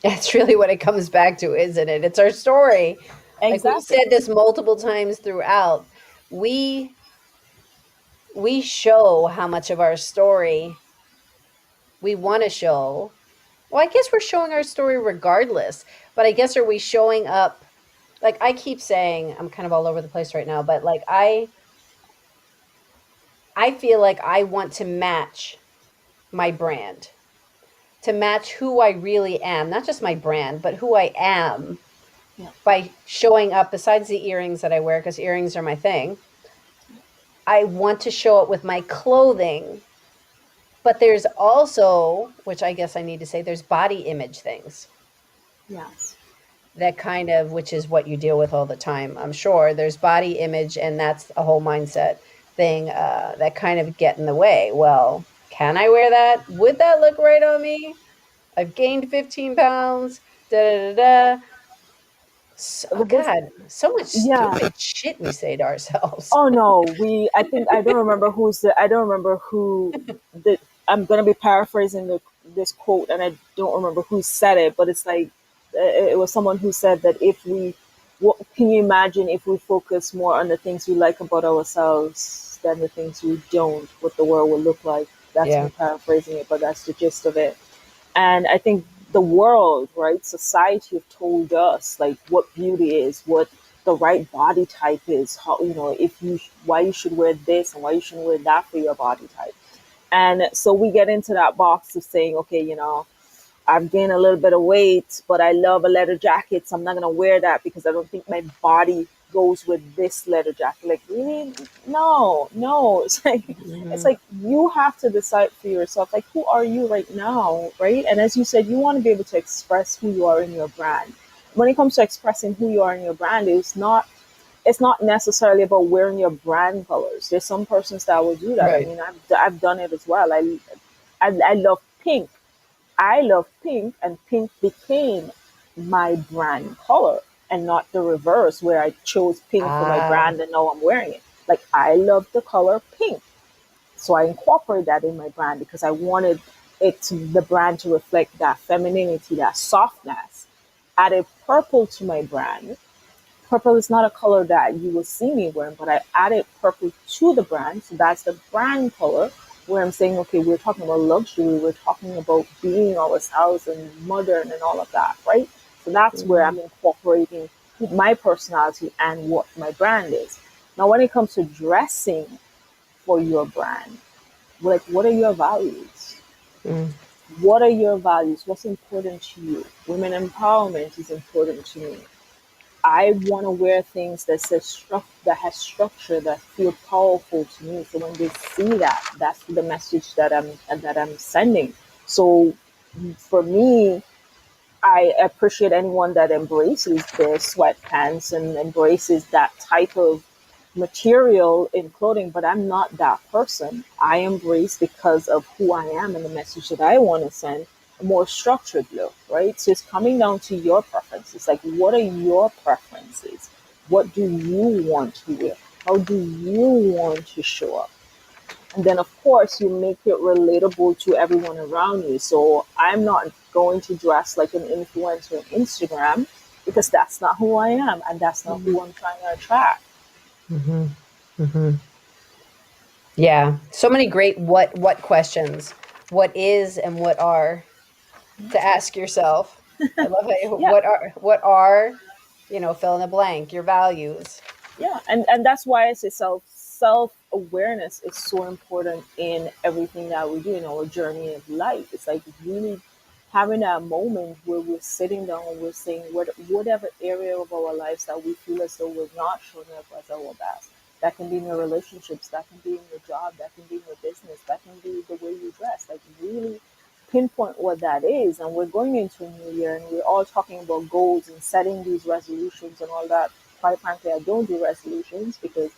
That's really what it comes back to, isn't it? It's our story. Like we've Exactly. said this multiple times throughout. We we show how much of our story we want to show. Well, I guess we're showing our story regardless, but I guess are we showing up, like I keep saying, I'm kind of all over the place right now, but like I feel like I want to match my brand, to match who I really am, not just my brand, but who I am Yeah. by showing up besides the earrings that I wear, because earrings are my thing. I want to show up with my clothing, but there's also, which I guess I need to say, there's body image things Yes. that kind of, which is what you deal with all the time, I'm sure. There's body image, and that's a whole mindset thing that kind of get in the way. Well, can I wear that? Would that look right on me? I've gained 15 pounds. Da da da da. So, oh This, God, so much yeah. stupid shit we say to ourselves. Oh no, I think I don't remember I don't remember who the I'm gonna be paraphrasing this quote, and I don't remember who said it, but it's like it was someone who said that if we, what can you imagine if we focus more on the things we like about ourselves than the things we don't, what the world will look like. That's Yeah, me paraphrasing it, but that's the gist of it. And I think the world, right, society have told us like what beauty is, what the right body type is, how, if you, why you should wear this and why you shouldn't wear that for your body type. And so we get into that box of saying, okay, I've gained a little bit of weight, but I love a leather jacket, so I'm not gonna wear that because I don't think my body goes with this leather jacket. Like, really? No, no. It's hmm, like you have to decide for yourself, like, who are you right now, right? And as you said, you want to be able to express who you are in your brand. When it comes to expressing who you are in your brand, it's not necessarily about wearing your brand colors. There's some persons that will do that. I right. mean, I've done it as well. I love pink. I love pink, and pink became my brand color, and not the reverse where I chose pink for my Ah, brand and now I'm wearing it. Like, I love the color pink, so I incorporate that in my brand because I wanted the brand to reflect that femininity, that softness. Added purple to my brand. Purple is not a color that you will see me wearing, but I added purple to the brand. So that's the brand color where I'm saying, okay, we're talking about luxury, we're talking about being ourselves and modern and all of that, right? So that's where I'm mhm, incorporating my personality and what my brand is. Now, when it comes to dressing for your brand, like, what are your values? mm, What are your values? What's important to you? Women empowerment is important to me. I want to wear things that has structure, that feel powerful to me. So when they see that, that's the message that I'm sending. So for me, I appreciate anyone that embraces their sweatpants and embraces that type of material in clothing, but I'm not that person. I embrace, because of who I am and the message that I want to send, a more structured look, right? So it's coming down to your preferences. Like, what are your preferences? What do you want to wear? How do you want to show up? And then, of course, you make it relatable to everyone around you. So I'm not going to dress like an influencer on Instagram, because that's not who I am and that's not mhm, who I'm trying to attract. mhm, mhm. Yeah, so many great what questions. What is and what are to ask yourself. I love it. Yeah, Fill in the blank, your values. yeah, and that's why I say self awareness is so important in everything that we do in our journey of life. It's like really having that moment where we're sitting down and we're saying whatever area of our lives that we feel as though we're not showing up as our best. That can be in your relationships, that can be in your job, that can be in your business, that can be the way you dress. Like, really pinpoint what that is. And we're going into a new year, and we're all talking about goals and setting these resolutions and all that. Quite frankly, I don't do resolutions because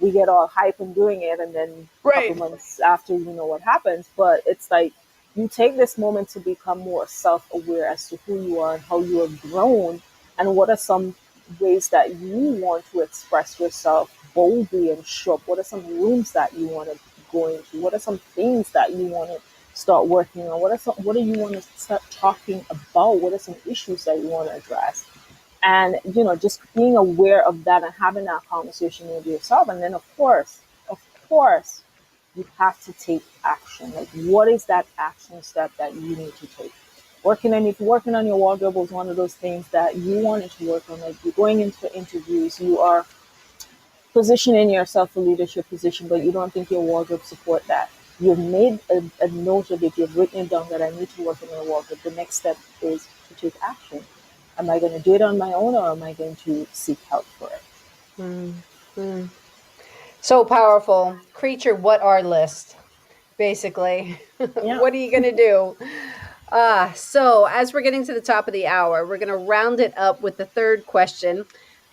we get all hype and doing it, and then a couple Right. months after, you know what happens. But it's like, you take this moment to become more self-aware as to who you are and how you have grown, and what are some ways that you want to express yourself boldly and show up? What are some rooms that you want to go into? What are some things that you want to start working on? What do you want to start talking about? What are some issues that you want to address? And just being aware of that and having that conversation with yourself. And then of course you have to take action. Like, what is that action step that you need to take? If working on your wardrobe was one of those things that you wanted to work on, like you're going into interviews, you are positioning yourself for leadership position, but you don't think your wardrobe support that. You've made a note of it, you've written it down that I need to work on my wardrobe. The next step is to take action. Am I going to do it on my own, or am I going to seek help for it? Mm-hmm. So powerful. Creature, what our list, basically. Yeah. What are you going to do? So as we're getting to the top of the hour, we're going to round it up with the third question,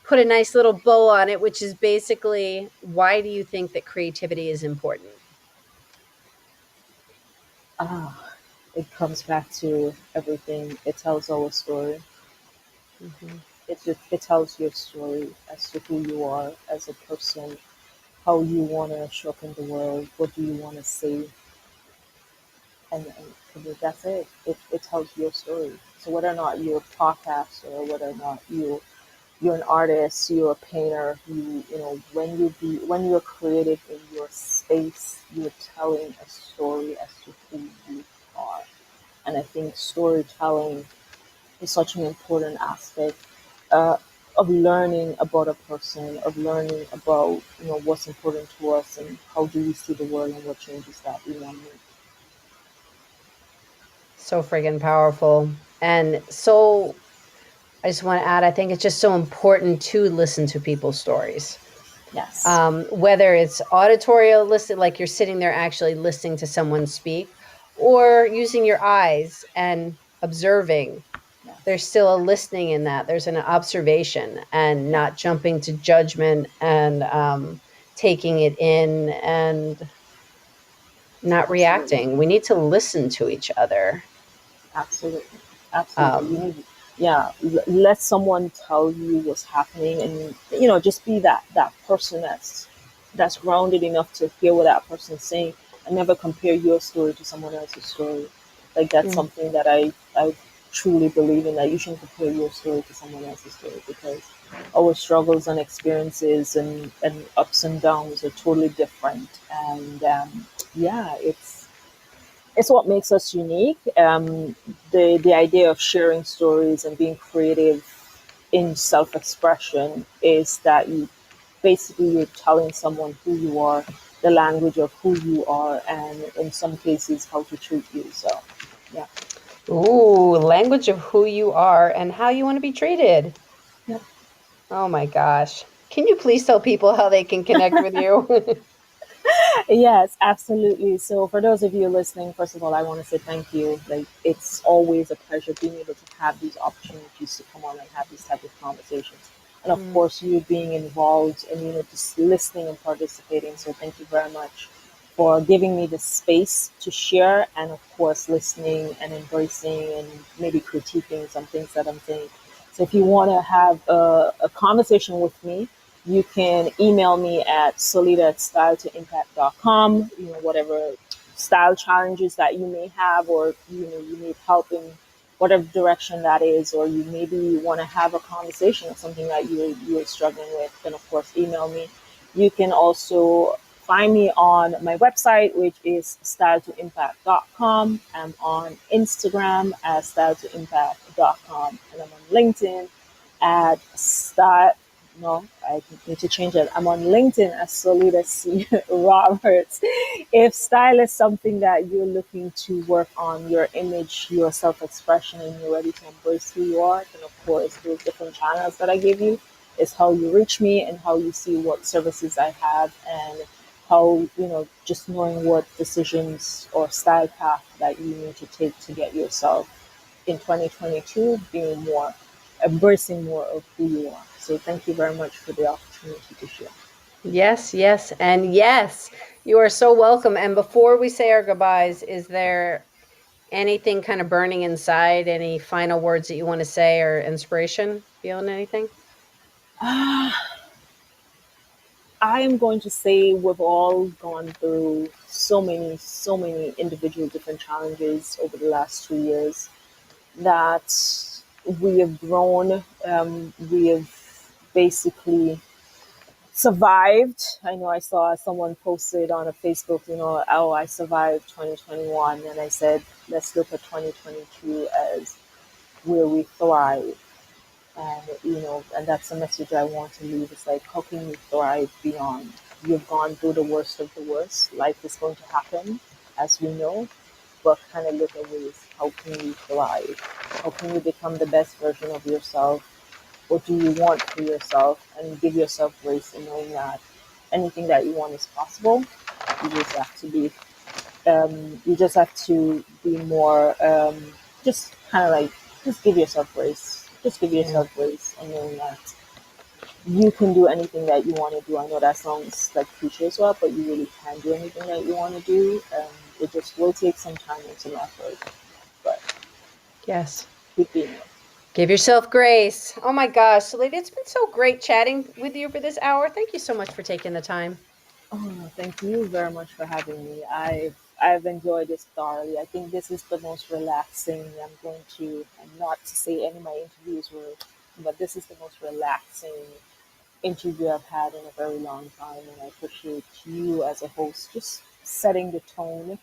put a nice little bow on it, which is basically, why do you think that creativity is important? It comes back to everything. It tells our story. Mm-hmm. It tells your story as to who you are as a person, how you want to show up in the world, what do you want to say, and for me, that's it. It tells your story. So whether or not you're a podcaster, or whether or not you're an artist, you're a painter, when you're creative in your space, you're telling a story as to who you are. And I think storytelling is such an important aspect uh, of learning about a person, of learning about what's important to us and how do we see the world and what changes that we want to make. So friggin' powerful. And so I just want to add, I think it's just so important to listen to people's stories. Yes. Whether it's auditorial, listen, like you're sitting there actually listening to someone speak, or using your eyes and observing. Yes. There's still a listening in that. There's an observation and Yeah. not jumping to judgment and taking it in and not Absolutely. reacting. We need to listen to each other. Absolutely. Absolutely. You Um, need, yeah, let someone tell you what's happening, and just be that person that's grounded enough to hear what that person's saying, and never compare your story to someone else's story. Like, that's mm, something that I truly believe in, that you shouldn't compare your story to someone else's story, because our struggles and experiences and ups and downs are totally different. And yeah, it's what makes us unique. The idea of sharing stories and being creative in self expression is that you're telling someone who you are, the language of who you are, and in some cases how to treat you. So, yeah, ooh, language of who you are and how you want to be treated. yeah. Oh my gosh. Can you please tell people how they can connect with you? Yes, absolutely. So, for those of you listening, first of all, I want to say thank you. Like, it's always a pleasure being able to have these opportunities to come on and have these type of conversations. And of Mm. course, you being involved and just listening and participating. So, thank you very much for giving me the space to share, and of course, listening and embracing and maybe critiquing some things that I'm saying. So, if you want to have a conversation with me, you can email me at solita@styletoimpact.com. Whatever style challenges that you may have, or you need help in whatever direction that is, or you maybe want to have a conversation of something that you're struggling with, then of course email me. You can also find me on my website, which is styletoimpact.com. I'm on Instagram at styletoimpact.com, and I'm on LinkedIn at style. No, I need to change it. I'm on LinkedIn as Solita Roberts. If style is something that you're looking to work on, your image, your self expression, and you're ready to embrace who you are, then of course, those different channels that I give you is how you reach me and how you see what services I have, and how, just knowing what decisions or style path that you need to take to get yourself in 2022 being more, embracing more of who you are. So thank you very much for the opportunity to share. Yes, yes, and yes. You are so welcome. And before we say our goodbyes, is there anything kind of burning inside? Any final words that you want to say or inspiration? Feeling anything? I am going to say we've all gone through so many individual different challenges over the last 2 years that we have grown. We have basically survived. I know I saw someone posted on a Facebook, oh, I survived 2021. And I said, let's look at 2022 as where we thrive. And that's the message I want to leave. It's like, how can you thrive beyond? You've gone through the worst of the worst. Life is going to happen, as we know, but kind of look at ways, how can you thrive? How can you become the best version of yourself? What do you want for yourself? And give yourself grace in knowing that anything that you want is possible. You just have to be, more, just kind of like, just give yourself grace. Just give yourself grace and knowing that you can do anything that you want to do. I know that sounds like cliche as well, but you really can do anything that you want to do. It just will take some time and some effort. But yes, keep being it. Give yourself grace. Oh my gosh, Selita, it's been so great chatting with you for this hour. Thank you so much for taking the time. Oh, thank you very much for having me. I've enjoyed this thoroughly. I think this is the most relaxing. I'm not to say any of my interviews were, but this is the most relaxing interview I've had in a very long time, and I appreciate you as a host just setting the tone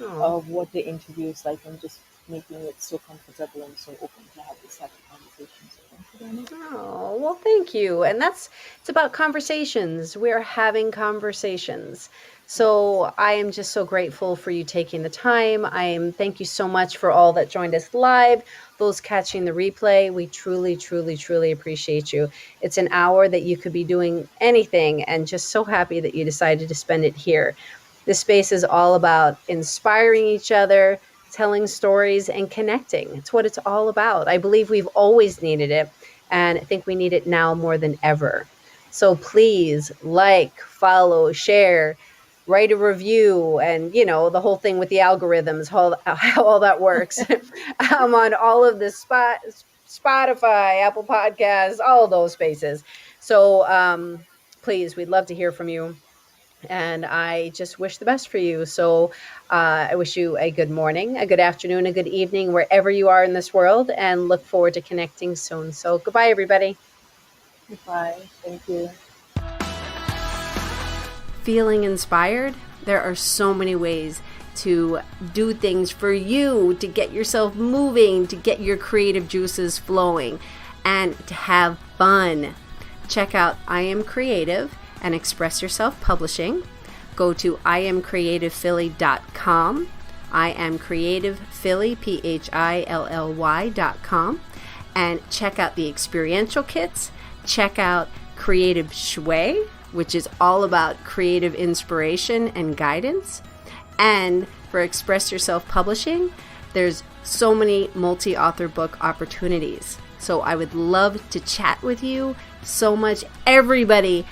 of what the interview is like and just making it so comfortable and so open to have this type of conversation. So thank you very much. Oh, well, thank you. And it's about conversations. We're having conversations. So I am just so grateful for you taking the time. Thank you so much for all that joined us live, those catching the replay. We truly, truly, truly appreciate you. It's an hour that you could be doing anything, and just so happy that you decided to spend it here. This space is all about inspiring each other, telling stories, and connecting. It's what it's all about. I believe we've always needed it, and I think we need it now more than ever. So please follow, share, write a review, and the whole thing with the algorithms, how all that works. I'm on all of the Spotify, Apple Podcasts, all those spaces. So please, we'd love to hear from you. And I just wish the best for you. So I wish you a good morning, a good afternoon, a good evening, wherever you are in this world, and look forward to connecting soon. So goodbye, everybody. Goodbye. Thank you. Feeling inspired? There are so many ways to do things for you, to get yourself moving, to get your creative juices flowing, and to have fun. Check out I Am Creative and Express Yourself Publishing. Go to iamcreativephilly.com, iamcreativephilly, PHILLY.com, and check out the experiential kits. Check out Creative Shui, which is all about creative inspiration and guidance. And for Express Yourself Publishing, there's so many multi-author book opportunities. So I would love to chat with you so much. Everybody's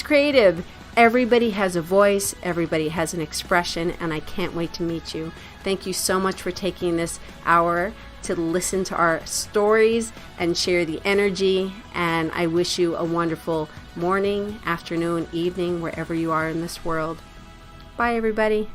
creative. Everybody has a voice. Everybody has an expression, and I can't wait to meet you. Thank you so much for taking this hour to listen to our stories and share the energy. And I wish you a wonderful morning, afternoon, evening, wherever you are in this world. Bye, everybody.